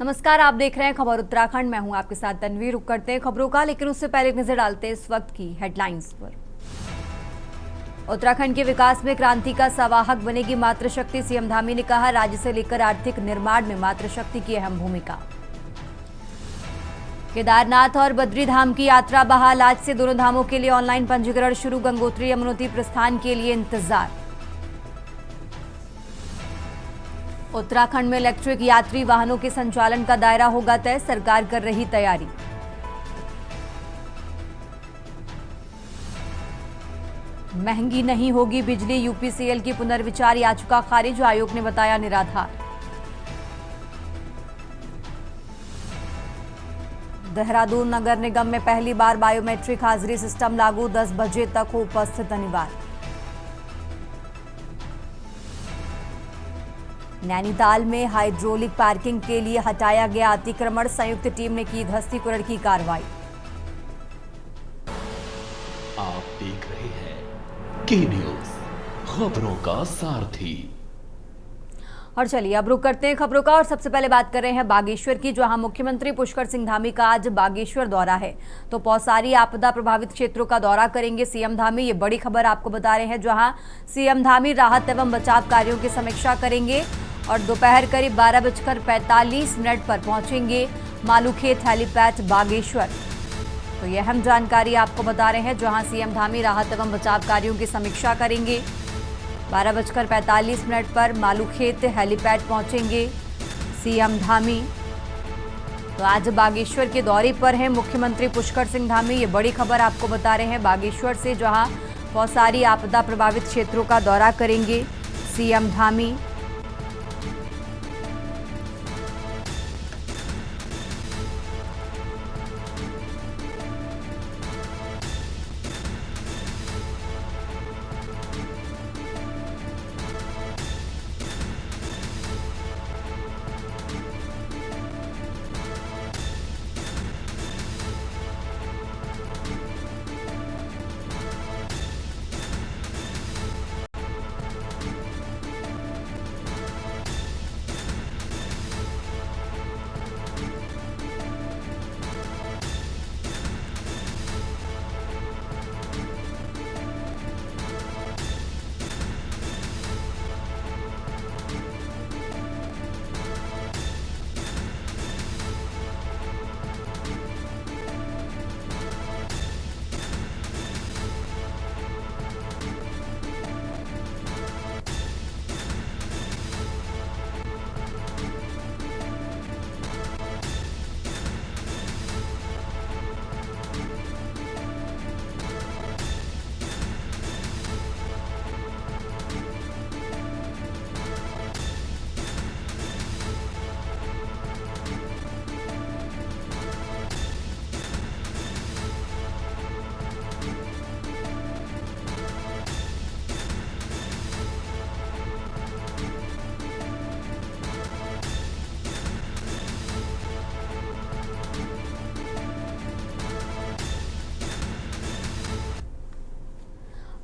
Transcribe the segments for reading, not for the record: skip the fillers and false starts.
नमस्कार, आप देख रहे हैं खबर उत्तराखंड। मैं हूं आपके साथ तन्वी। रुक करते हैं खबरों का, लेकिन उससे पहले एक नजर डालते हैं इस वक्त की हेडलाइंस पर। उत्तराखंड के विकास में क्रांति का संवाहक बनेगी मातृशक्ति। सीएम धामी ने कहा, राज्य से लेकर आर्थिक निर्माण में मातृशक्ति की अहम भूमिका। केदारनाथ और बद्री धाम की यात्रा बहाल। आज से दोनों धामों के लिए ऑनलाइन पंजीकरण शुरू। गंगोत्री यमुनोत्री प्रस्थान के लिए इंतजार। उत्तराखंड में इलेक्ट्रिक यात्री वाहनों के संचालन का दायरा होगा तय। सरकार कर रही तैयारी। महंगी नहीं होगी बिजली। यूपीसीएल की पुनर्विचार याचिका खारिज। आयोग ने बताया निराधार। देहरादून नगर निगम में पहली बार बायोमेट्रिक हाजिरी सिस्टम लागू। 10 बजे तक हो उपस्थित अनिवार्य। नैनीताल में हाइड्रोलिक पार्किंग के लिए हटाया गया अतिक्रमण। संयुक्त टीम ने की ध्वस्तीकरण की कार्रवाई। आप देख रहे हैं के न्यूज, खबरों का सारथी। और चलिए अब रुक करते हैं खबरों का, और सबसे पहले बात कर रहे हैं बागेश्वर की, जहां मुख्यमंत्री पुष्कर सिंह धामी का आज बागेश्वर दौरा है। तो पौसारी आपदा प्रभावित क्षेत्रों का दौरा करेंगे सीएम धामी। ये बड़ी खबर आपको बता रहे हैं, जहां सीएम धामी राहत एवं बचाव कार्यों की समीक्षा करेंगे और दोपहर करीब 12:45 पर पहुंचेंगे मालूखेत हेलीपैड बागेश्वर। तो यह अहम जानकारी आपको बता रहे हैं, जहां सीएम धामी राहत एवं बचाव कार्यों की समीक्षा करेंगे। 12:45 पर मालूखेत हेलीपैड पहुंचेंगे सीएम धामी। तो आज बागेश्वर के दौरे पर हैं मुख्यमंत्री पुष्कर सिंह धामी। ये बड़ी खबर आपको बता रहे हैं बागेश्वर से, जहां पौसारी आपदा प्रभावित क्षेत्रों का दौरा करेंगे सीएम धामी।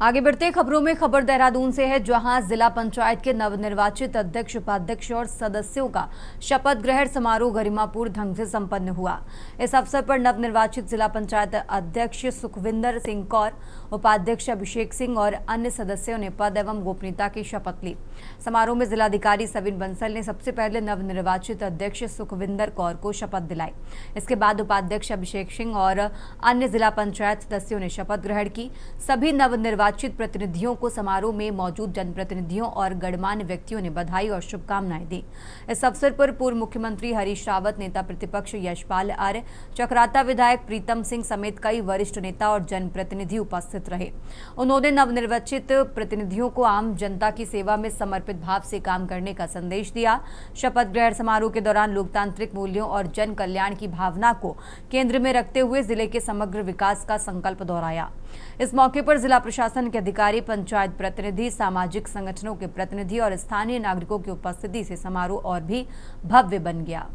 आगे बढ़ते खबरों में, खबर देहरादून से है, जहां जिला पंचायत के नवनिर्वाचित अध्यक्ष, उपाध्यक्ष और सदस्यों का शपथ ग्रहण समारोह गरिमापूर्ण ढंग से संपन्न हुआ। इस अवसर पर नवनिर्वाचित जिला पंचायत अध्यक्ष सुखविंदर सिंह कौर, उपाध्यक्ष अभिषेक सिंह और अन्य सदस्यों ने पद एवं गोपनीयता की शपथ ली। समारोह में जिलाधिकारी सविन बंसल ने सबसे पहले नवनिर्वाचित अध्यक्ष सुखविंदर कौर को शपथ दिलाई। इसके बाद उपाध्यक्ष अभिषेक सिंह और अन्य जिला पंचायत सदस्यों ने शपथ ग्रहण की। सभी नवनिर्वाचित प्रतिनिधियों को समारोह में मौजूद जनप्रतिनिधियों और गणमान्य व्यक्तियों ने बधाई और शुभकामनाएं दी। इस अवसर पर पूर्व मुख्यमंत्री हरीश रावत, नेता प्रतिपक्ष यशपाल आर्य, चक्राता विधायक प्रीतम सिंह समेत कई वरिष्ठ नेता और जनप्रतिनिधि उपस्थित रहे। उन्होंने नवनिर्वाचित प्रतिनिधियों को आम जनता की सेवा में समर्पित भाव से काम करने का संदेश दिया। शपथ ग्रहण समारोह के दौरान लोकतांत्रिक मूल्यों और जन कल्याण की भावना को केंद्र में रखते हुए जिले के समग्र विकास का संकल्प दोहराया। इस मौके पर जिला प्रशासन के अधिकारी, पंचायत प्रतिनिधि, सामाजिक संगठनों के प्रतिनिधि और स्थानीय नागरिकों की उपस्थिति से समारोह और भी भव्य बन गया।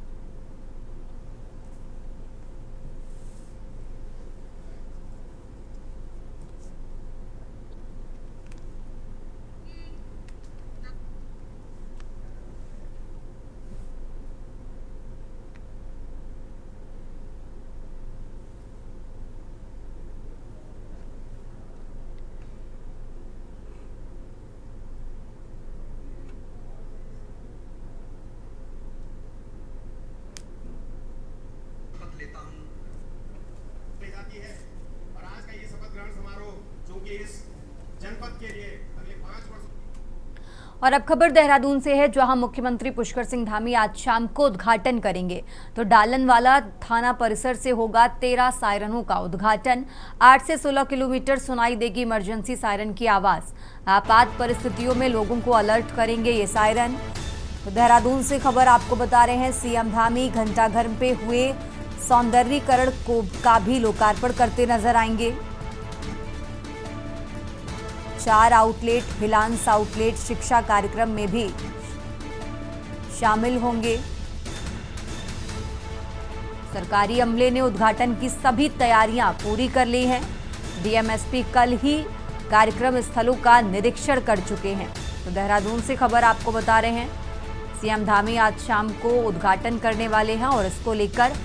और अब खबर देहरादून से है, जहां मुख्यमंत्री पुष्कर सिंह धामी आज शाम को उद्घाटन करेंगे। तो डालनवाला थाना परिसर से होगा 13 सायरनों का उद्घाटन। 8 से 16 किलोमीटर सुनाई देगी इमरजेंसी सायरन की आवाज। आपात परिस्थितियों में लोगों को अलर्ट करेंगे ये सायरन। तो देहरादून से खबर आपको बता रहे हैं, सीएम धामी घंटाघर पे हुए सौंदर्यीकरण का भी लोकार्पण करते नजर आएंगे। 4 आउटलेट, भिलांस आउटलेट शिक्षा कार्यक्रम में भी शामिल होंगे। सरकारी अमले ने उद्घाटन की सभी तैयारियां पूरी कर ली हैं। डीएमएसपी कल ही कार्यक्रम स्थलों का निरीक्षण कर चुके हैं। तो देहरादून से खबर आपको बता रहे हैं, सीएम धामी आज शाम को उद्घाटन करने वाले हैं और इसको लेकर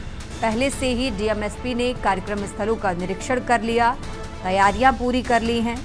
पहले से ही डीएमएसपी ने कार्यक्रम स्थलों का निरीक्षण कर लिया, तैयारियां पूरी कर ली हैं।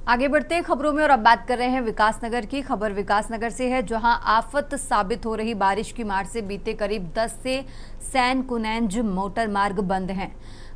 आगे बढ़ते हैं खबरों में और अब बात कर रहे हैं विकासनगर की। खबर विकासनगर से है, जहां आफत साबित हो रही बारिश की मार से बीते करीब 10 से सैन कुनैंज मोटर मार्ग बंद हैं।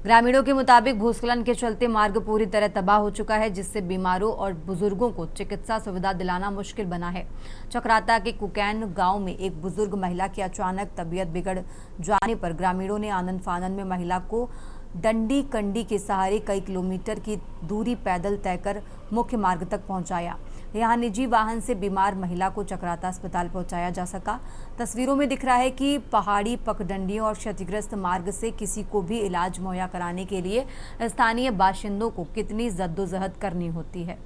ग्रामीणों के मुताबिक भूस्खलन के चलते मार्ग पूरी तरह तबाह हो चुका है, जिससे बीमारों और बुजुर्गों को चिकित्सा सुविधा दिलाना मुश्किल बना है। चक्राता के कुकैन गांव में एक बुजुर्ग महिला की अचानक तबीयत बिगड़ जाने पर ग्रामीणों ने आनन फानन में महिला को डंडी कंडी के सहारे कई किलोमीटर की दूरी पैदल तय कर मुख्य मार्ग तक पहुंचाया। यहां निजी वाहन से बीमार महिला को चक्राता अस्पताल पहुंचाया जा सका। तस्वीरों में दिख रहा है कि पहाड़ी पगडंडियों और क्षतिग्रस्त मार्ग से किसी को भी इलाज मुहैया कराने के लिए स्थानीय बाशिंदों को कितनी जद्दोजहद करनी होती है।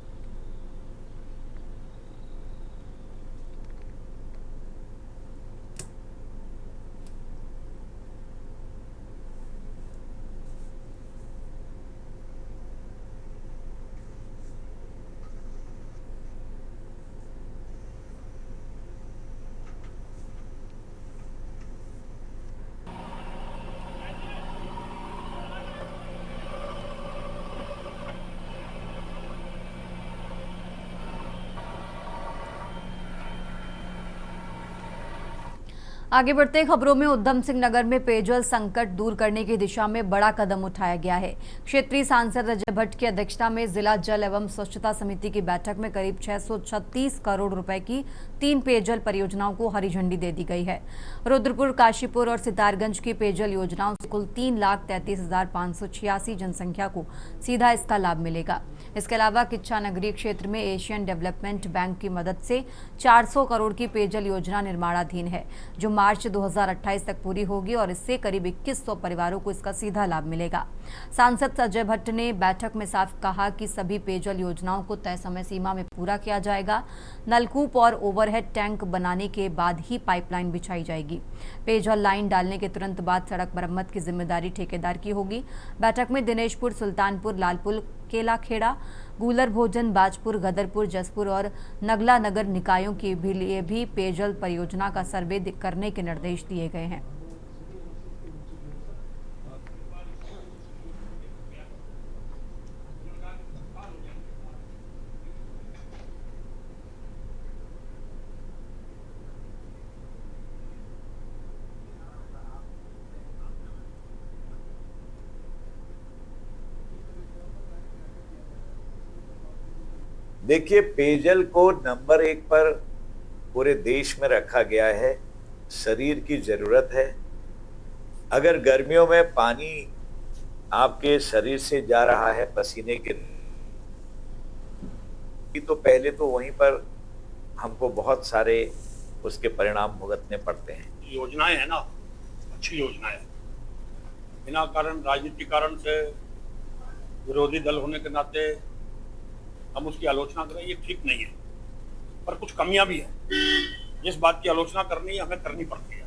आगे बढ़ते खबरों में, उधम सिंह नगर में पेयजल संकट दूर करने की दिशा में बड़ा कदम उठाया गया है। क्षेत्रीय सांसद अजय भट्ट की अध्यक्षता में जिला जल एवं स्वच्छता समिति की बैठक में करीब 636 करोड़ रुपए की 3 पेयजल परियोजनाओं को हरी झंडी दे दी गई है। रुद्रपुर, काशीपुर और सितारगंज की पेयजल योजनाओं से कुल 3,33,586 जनसंख्या को सीधा इसका लाभ मिलेगा। इसके अलावा किच्छा नगरीय क्षेत्र में एशियन डेवलपमेंट बैंक की मदद से 400 करोड़ की पेयजल योजना निर्माणाधीन है, जो मार्च 2028 तक पूरी होगी और इससे करीब 2100 परिवारों को इसका सीधा लाभ मिलेगा। सांसद अजय भट्ट ने बैठक में साफ कहा कि सभी पेयजल योजनाओं को तय समय सीमा में पूरा किया जाएगा। नलकूप और ओवरहेड टैंक बनाने के बाद ही पाइपलाइन बिछाई जाएगी। पेयजल लाइन डालने के तुरंत बाद सड़क मरम्मत की जिम्मेदारी ठेकेदार की होगी। बैठक में दिनेशपुर, सुल्तानपुर, लालपुर, केलाखेड़ा, गूलर भोजन, बाजपुर, गदरपुर, जसपुर और नगला नगर निकायों के लिए भी पेयजल परियोजना का सर्वे करने के निर्देश दिए गए हैं। देखिए, पेयजल को नंबर 1 पर पूरे देश में रखा गया है। शरीर की जरूरत है। अगर गर्मियों में पानी आपके शरीर से जा रहा है पसीने के, तो पहले तो वहीं पर हमको बहुत सारे उसके परिणाम भुगतने पड़ते हैं। योजनाएं है ना, अच्छी योजनाएं है। बिना कारण राजनीतिक कारण से विरोधी दल होने के नाते हम उसकी आलोचना करें, ये ठीक नहीं है। पर कुछ कमियां भी हैं। जिस बात की आलोचना करनी है हमें करनी पड़ती है।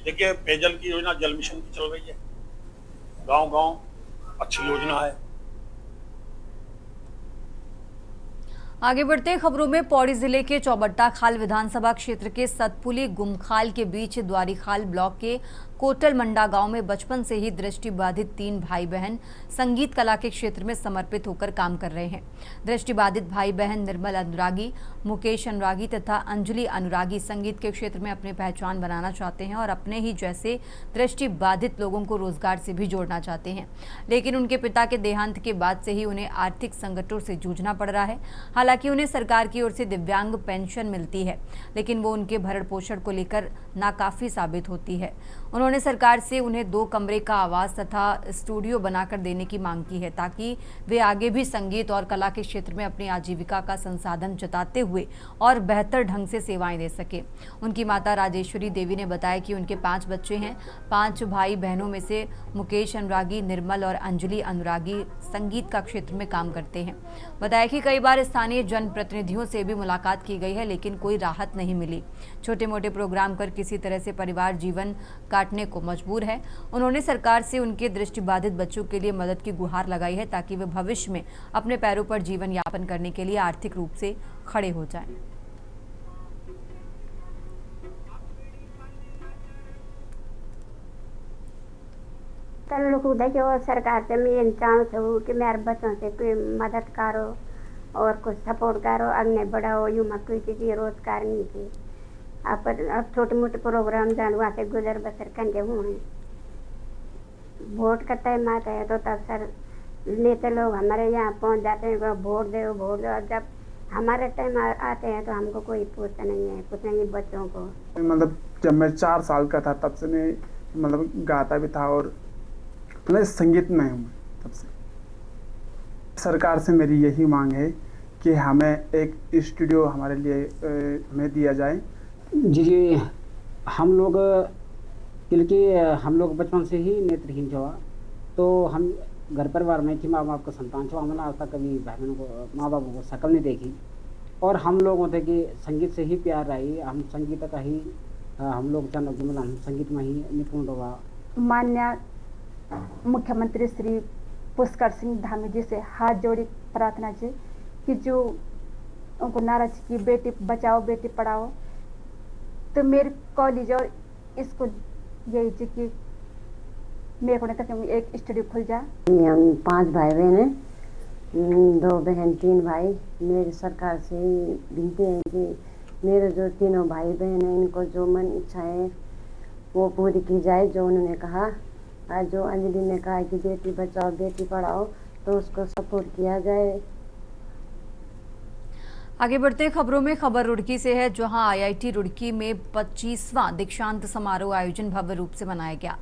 देखिए, पेयजल की योजना जल मिशन की चल रही है, गांव-गांव अच्छी योजना है। आगे बढ़ते खबरों में पौड़ी जिले के चौबट्टा खाल विधानसभा क्षेत्र के सतपुली गुमखाल के बीच द्वारीखाल ब्लॉक के कोटल मंडा गांव में बचपन से ही दृष्टिबाधित 3 भाई बहन संगीत कला के क्षेत्र में समर्पित होकर काम कर रहे हैं। दृष्टिबाधित भाई बहन निर्मल अनुरागी, मुकेश अनुरागी तथा अंजलि अनुरागी संगीत के क्षेत्र में अपनी पहचान बनाना चाहते हैं और अपने ही जैसे दृष्टिबाधित लोगों को रोजगार से भी जोड़ना चाहते हैं, लेकिन उनके पिता के देहांत के बाद से ही उन्हें आर्थिक संकटों से जूझना पड़ रहा है। हालांकि उन्हें सरकार की ओर से दिव्यांग पेंशन मिलती है, लेकिन वो उनके भरण पोषण को लेकर नाकाफी साबित होती है। उन्होंने सरकार से उन्हें 2 कमरे का आवास तथा स्टूडियो बनाकर देने की मांग की है, ताकि वे आगे भी संगीत और कला के क्षेत्र में अपनी आजीविका का संसाधन जताते हुए और बेहतर ढंग से सेवाएं दे सके। उनकी माता राजेश्वरी देवी ने बताया कि उनके 5 बच्चे हैं। 5 भाई बहनों में से मुकेश अनुरागी, निर्मल और अंजलि अनुरागी संगीत का क्षेत्र में काम करते हैं। बताया कि कई बार स्थानीय जनप्रतिनिधियों से भी मुलाकात की गई है, लेकिन कोई राहत नहीं मिली। छोटे मोटे प्रोग्राम कर किसी तरह से परिवार जीवन काटने को मजबूर है। उन्होंने सरकार से उनके दृष्टिबाधित बच्चों के लिए मदद की गुहार लगाई है, ताकि वे भविष्य में अपने पैरों पर जीवन यापन करने के लिए आर्थिक रूप से खड़े हो जाएं। देखो, सरकार से मैं चाहूँ हूँ कि मेरे बच्चों से कोई मदद करो और कुछ सपोर्ट करो, आगे बढ़ाओ। यूँ मत कोई चीज़ रोजगार नहीं थी। अब छोटे मोटे प्रोग्राम जान वहाँ से गुजर बसर करके हुए। वोट का टाइम आता है तो तब सर नेता लोग हमारे यहाँ पहुँच जाते हैं, वोट दो। और जब हमारे टाइम आते हैं तो हमको कोई पूछता नहीं है, कुछ नहीं बच्चों को। मतलब जब मैं 4 साल का था तब से मैं मतलब गाता भी था और मतलब संगीत में हूँ। तब से सरकार से मेरी यही मांग है कि हमें एक स्टूडियो हमारे लिए हमें दिया जाए। जी, हम लोग क्योंकि हम लोग बचपन से ही नेत्रहीन हुआ, तो हम घर परिवार में थी, माँ बाप का संतान छो। हमने आज तक कभी भाई बहनों को, माँ बाप को शक्ल नहीं देखी। और हम लोगों थे कि संगीत से ही प्यार रही। हम संगीत का ही हम लोग जन मतलब हम संगीत में ही निपुण हुआ। माननीय मुख्यमंत्री श्री पुष्कर सिंह धामी जी से हाथ जोड़ी प्रार्थना जी कि जो उनको नारा की बेटी बचाओ बेटी पढ़ाओ, तो मेरे कॉलेज और इसको यही जी कि मेरे को तक एक स्टूडियो खुल जाए। हम 5 भाई बहन हैं, 2 बहन 3 भाई। मेरी सरकार से विनती है कि मेरे जो तीनों भाई बहन हैं इनको जो मन इच्छा है वो पूरी की जाए। जो उन्होंने कहा, आज जो अंजलि ने कहा कि बेटी बचाओ बेटी पढ़ाओ, तो उसको सपोर्ट किया जाए। आगे बढ़ते खबरों में खबर रुड़की से है, जहां आईआईटी रुड़की में 25वां दीक्षांत समारोह आयोजन भव्य रूप से मनाया गया।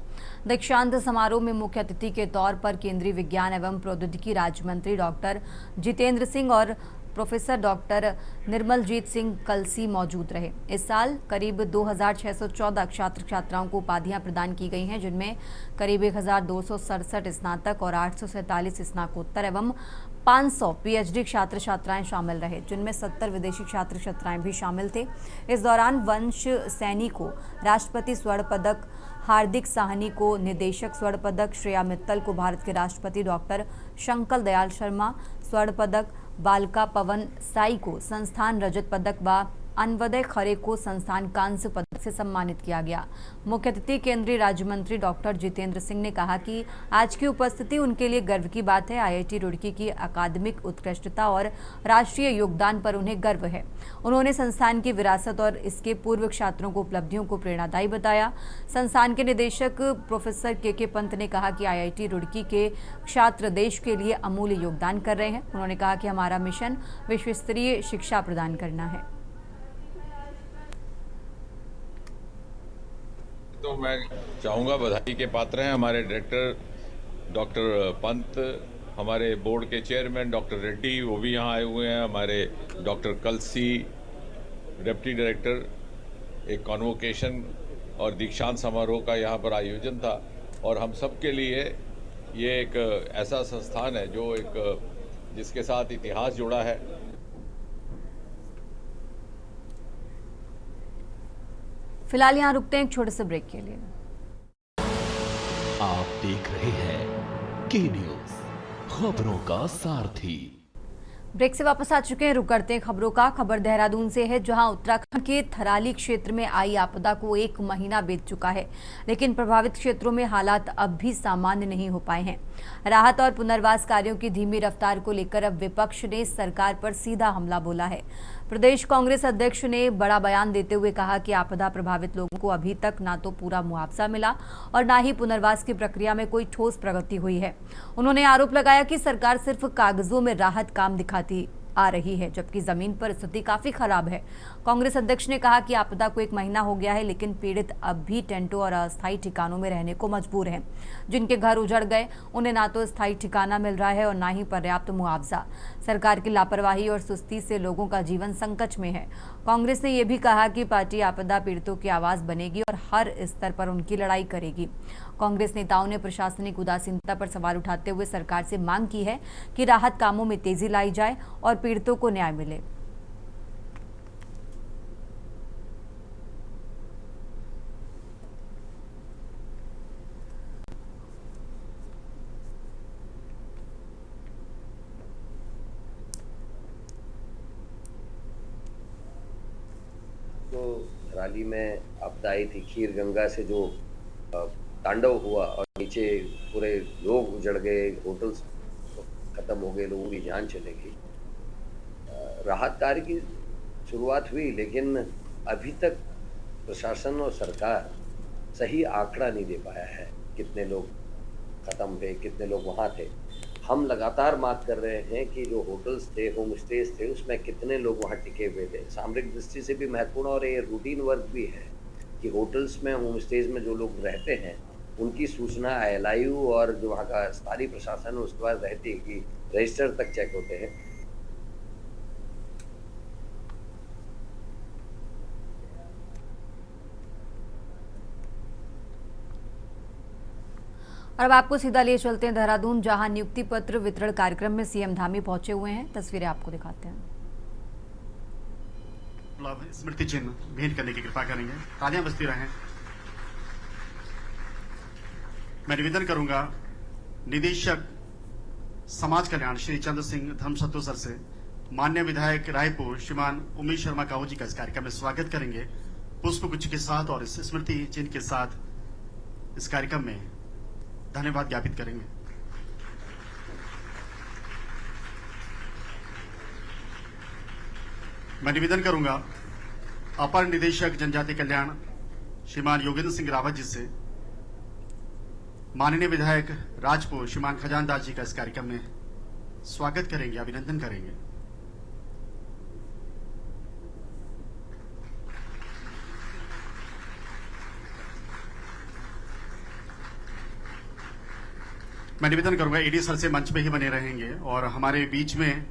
दीक्षांत समारोह में मुख्य अतिथि के तौर पर केंद्रीय विज्ञान एवं प्रौद्योगिकी राज्य मंत्री डॉक्टर जितेंद्र सिंह और प्रोफेसर डॉक्टर निर्मलजीत सिंह कलसी मौजूद रहे। इस साल करीब 2614 छात्र छात्राओं को उपाधियां प्रदान की गई हैं, जिनमें करीब 1267 स्नातक और 847 स्नातकोत्तर एवं 500 पीएचडी छात्र छात्राएं शामिल रहे, जिनमें 70 विदेशी छात्र छात्राएं भी शामिल थे। इस दौरान वंश सैनी को राष्ट्रपति स्वर्ण पदक, हार्दिक साहनी को निदेशक स्वर्ण पदक, श्रेया मित्तल को भारत के राष्ट्रपति डॉक्टर शंकर दयाल शर्मा स्वर्ण पदक, बालका पवन साई को संस्थान रजत पदक व अनवदय खरे को संस्थान कांस्य पदक से सम्मानित किया गया। मुख्य अतिथि केंद्रीय राज्य मंत्री डॉक्टर जितेंद्र सिंह ने कहा कि आज की उपस्थिति उनके लिए गर्व की बात है। आईआईटी रुड़की की अकादमिक उत्कृष्टता और राष्ट्रीय योगदान पर उन्हें गर्व है। उन्होंने संस्थान की विरासत और इसके पूर्व छात्रों को उपलब्धियों को प्रेरणादायी बताया। संस्थान के निदेशक प्रोफेसर के पंत ने कहा कि आईआईटी रुड़की के छात्र देश के लिए अमूल्य योगदान कर रहे हैं। उन्होंने कहा कि हमारा मिशन विश्व स्तरीय शिक्षा प्रदान करना है। तो मैं चाहूँगा बधाई के पात्र हैं हमारे डायरेक्टर डॉक्टर पंत, हमारे बोर्ड के चेयरमैन डॉक्टर रेड्डी, वो भी यहाँ आए हुए हैं, हमारे डॉक्टर कलसी डिप्टी डायरेक्टर एक कॉन्वोकेशन और दीक्षांत समारोह का यहाँ पर आयोजन था और हम सब के लिए ये एक ऐसा संस्थान है जो जिसके साथ इतिहास जुड़ा है। फिलहाल यहाँ रुकते हैं एक छोटे से ब्रेक के लिए। आप देख रहे हैं के न्यूज, खबरों का सारथी। ब्रेक से वापस आ चुके हैं। रुक करते हैं खबरों का। खबर देहरादून से है, जहां उत्तराखंड के थराली क्षेत्र में आई आपदा को 1 महीना बीत चुका है, लेकिन प्रभावित क्षेत्रों में हालात अब भी सामान्य नहीं हो पाए हैं। राहत और पुनर्वास कार्यों की धीमी रफ्तार को लेकर अब विपक्ष ने सरकार पर सीधा हमला बोला है। प्रदेश कांग्रेस अध्यक्ष ने बड़ा बयान देते हुए कहा कि आपदा प्रभावित लोगों को अभी तक ना तो पूरा मुआवजा मिला और ना ही पुनर्वास की प्रक्रिया में कोई ठोस प्रगति हुई है। उन्होंने आरोप लगाया कि सरकार सिर्फ कागजों में राहत काम दिखाती आ रही है, जबकि जमीन पर स्थिति काफी खराब है। कांग्रेस अध्यक्ष ने कहा कि आपदा को 1 महीना हो गया है, लेकिन पीड़ित अब भी टेंटों और अस्थायी ठिकानों में रहने को मजबूर हैं। जिनके घर उजड़ गए उन्हें ना तो स्थायी ठिकाना मिल रहा है और ना ही पर्याप्त मुआवजा। सरकार की लापरवाही और सुस्ती से लोगों का जीवन संकट में है। कांग्रेस ने यह भी कहा कि पार्टी आपदा पीड़ितों की आवाज बनेगी और हर स्तर पर उनकी लड़ाई करेगी। कांग्रेस नेताओं ने प्रशासनिक उदासीनता पर सवाल उठाते हुए सरकार से मांग की है कि राहत कामों में तेजी लाई जाए और पीड़ितों को न्याय मिले। तो थराली में आपदा आई थी, खीर गंगा से जो तांडव हुआ और नीचे पूरे लोग उजड़ गए, होटल्स खत्म हो गए, लोगों की जान चले गई। राहत कार्य की शुरुआत हुई, लेकिन अभी तक प्रशासन और सरकार सही आंकड़ा नहीं दे पाया है कितने लोग खत्म थे, कितने लोग वहाँ थे। हम लगातार मांग कर रहे हैं कि जो होटल्स थे, होम स्टेज थे, उसमें कितने लोग वहाँ टिके हुए थे। सामरिक दृष्टि से भी महत्वपूर्ण और ये रूटीन वर्क भी है कि होटल्स में, होम स्टेज में जो लोग रहते हैं उनकी सूचना ILIU और जो वहाँ का स्थानीय प्रशासन है उसके बाद रहती है कि रजिस्टर तक चेक होते हैं। और अब आपको सीधा लिए चलते हैं देहरादून, जहां नियुक्ति पत्र वितरण कार्यक्रम में सीएम धामी पहुंचे हुए हैं। तस्वीरें आपको दिखाते हैं। स्मृति चिन्ह भेंट करने की कृपा करेंगे। तालियां बजती रहें। मैं निवेदन करूंगा निदेशक समाज कल्याण श्री चंद्र सिंह धर्मशत्रु सर से माननीय विधायक रायपुर श्रीमान उमेश शर्मा काऊ जी का इस कार्यक्रम में स्वागत करेंगे पुष्प गुच्छ के साथ और इस स्मृति चिन्ह के साथ इस कार्यक्रम में धन्यवाद ज्ञापित करेंगे। मैं निवेदन करूंगा अपर निदेशक जनजातीय कल्याण श्रीमान योगेंद्र सिंह रावत जी से माननीय विधायक राजपुर श्रीमान खजानदास जी का इस कार्यक्रम में स्वागत करेंगे, अभिनंदन करेंगे। मैं निवेदन करूंगा एडी सर से मंच पे ही बने रहेंगे और हमारे बीच में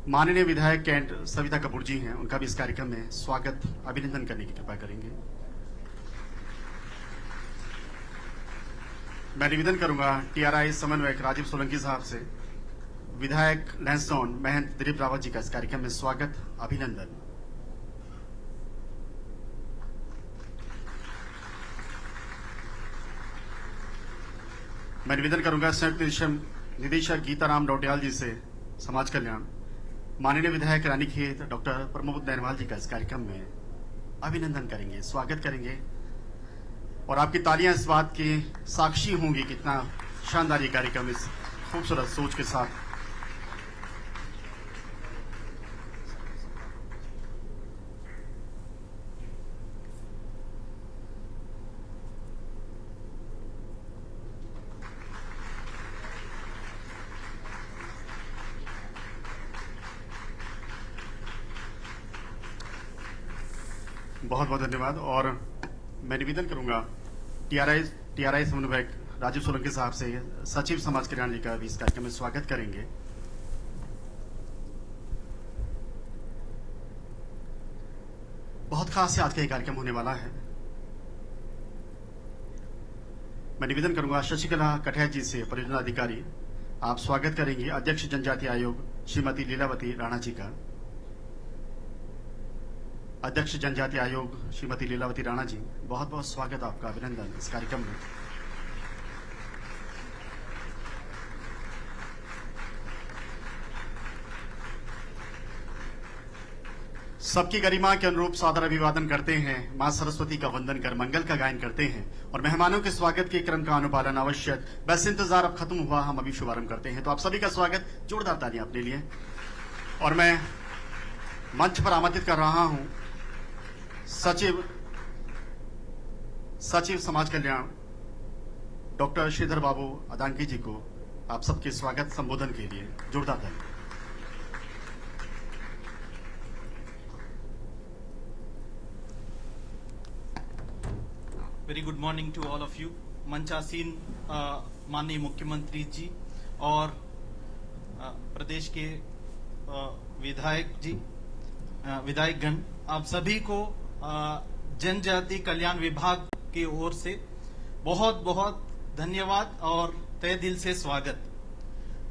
माननीय विधायक कैंट सविता कपूर जी हैं, उनका भी इस कार्यक्रम में स्वागत अभिनंदन करने की कृपा करेंगे। मैं निवेदन करूंगा TRI समन्वयक राजीव सोलंकी साहब से विधायक लैंसडॉन महंत दिलीप रावत जी का इस कार्यक्रम में स्वागत अभिनंदन। मैं निवेदन करूंगा संयुक्त निदेशक गीताराम डोडियाल जी से समाज कल्याण माननीय विधायक रानीखेत डॉक्टर प्रमोद नैनवाल जी का इस कार्यक्रम में अभिनंदन करेंगे, स्वागत करेंगे और आपकी तालियां इस बात की साक्षी होंगी कितना शानदार ये कार्यक्रम इस खूबसूरत सोच के साथ। बहुत बहुत धन्यवाद। और मैं निवेदन करूंगा TRI समन्वयक राजीव सोलंकी साहब से सचिव समाज कल्याण जी का भी इस कार्यक्रम में स्वागत करेंगे। खास से आज का ये कार्यक्रम होने वाला है। मैं निवेदन करूंगा शशिकला कठिया जी से, परियोजना अधिकारी, आप स्वागत करेंगे अध्यक्ष जनजाति आयोग श्रीमती लीलावती राणा जी का। अध्यक्ष जनजाति आयोग श्रीमती लीलावती राणा जी, बहुत बहुत स्वागत, आपका अभिनंदन इस कार्यक्रम में। सबकी गरिमा के अनुरूप सादर अभिवादन करते हैं, मां सरस्वती का वंदन कर मंगल का गायन करते हैं और मेहमानों के स्वागत के क्रम का अनुपालन आवश्यक। बस इंतजार अब खत्म हुआ, हम अभी शुभारंभ करते हैं। तो आप सभी का स्वागत, जोरदार तालियां अपने लिए। और मैं मंच पर आमंत्रित कर रहा हूं सचिव समाज कल्याण डॉक्टर श्रीधर बाबू अदांकी जी को, आप सबके स्वागत संबोधन के लिए जोरदार तालियां। Very good morning to all of you. मंचासीन माननीय मुख्यमंत्री जी और प्रदेश के विधायकगण, आप सभी को जनजाति कल्याण विभाग की ओर से बहुत बहुत धन्यवाद और तहे दिल से स्वागत।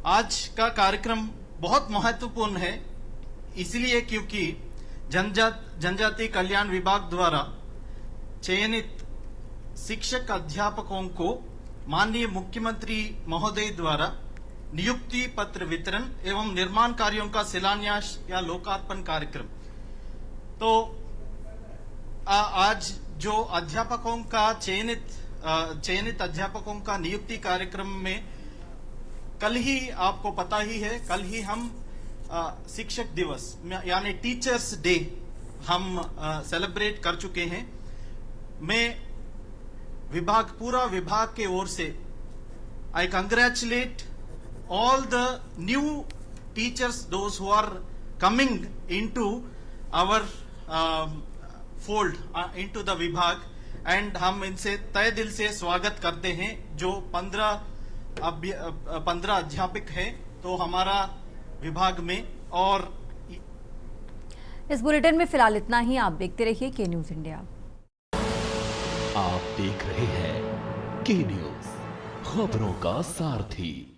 आज का कार्यक्रम बहुत महत्वपूर्ण है, इसलिए क्योंकि जनजाति कल्याण विभाग द्वारा चयनित शिक्षक अध्यापकों को माननीय मुख्यमंत्री महोदय द्वारा नियुक्ति पत्र वितरण एवं निर्माण कार्यों का शिलान्यास या लोकार्पण कार्यक्रम। तो आज जो अध्यापकों का चयनित अध्यापकों का नियुक्ति कार्यक्रम में कल ही, आपको पता ही है, कल ही हम शिक्षक दिवस यानी टीचर्स डे हम सेलिब्रेट कर चुके हैं। मैं पूरा विभाग के ओर से I congratulate all the new teachers, those who are coming into our fold, into the विभाग, and हम इनसे तहे दिल से स्वागत करते हैं। जो 15 अध्यापक हैं तो हमारा विभाग में। और इस बुलेटिन में फिलहाल इतना ही। आप देखते रहिए के न्यूज इंडिया। आप देख रहे हैं के न्यूज, खबरों का सारथी।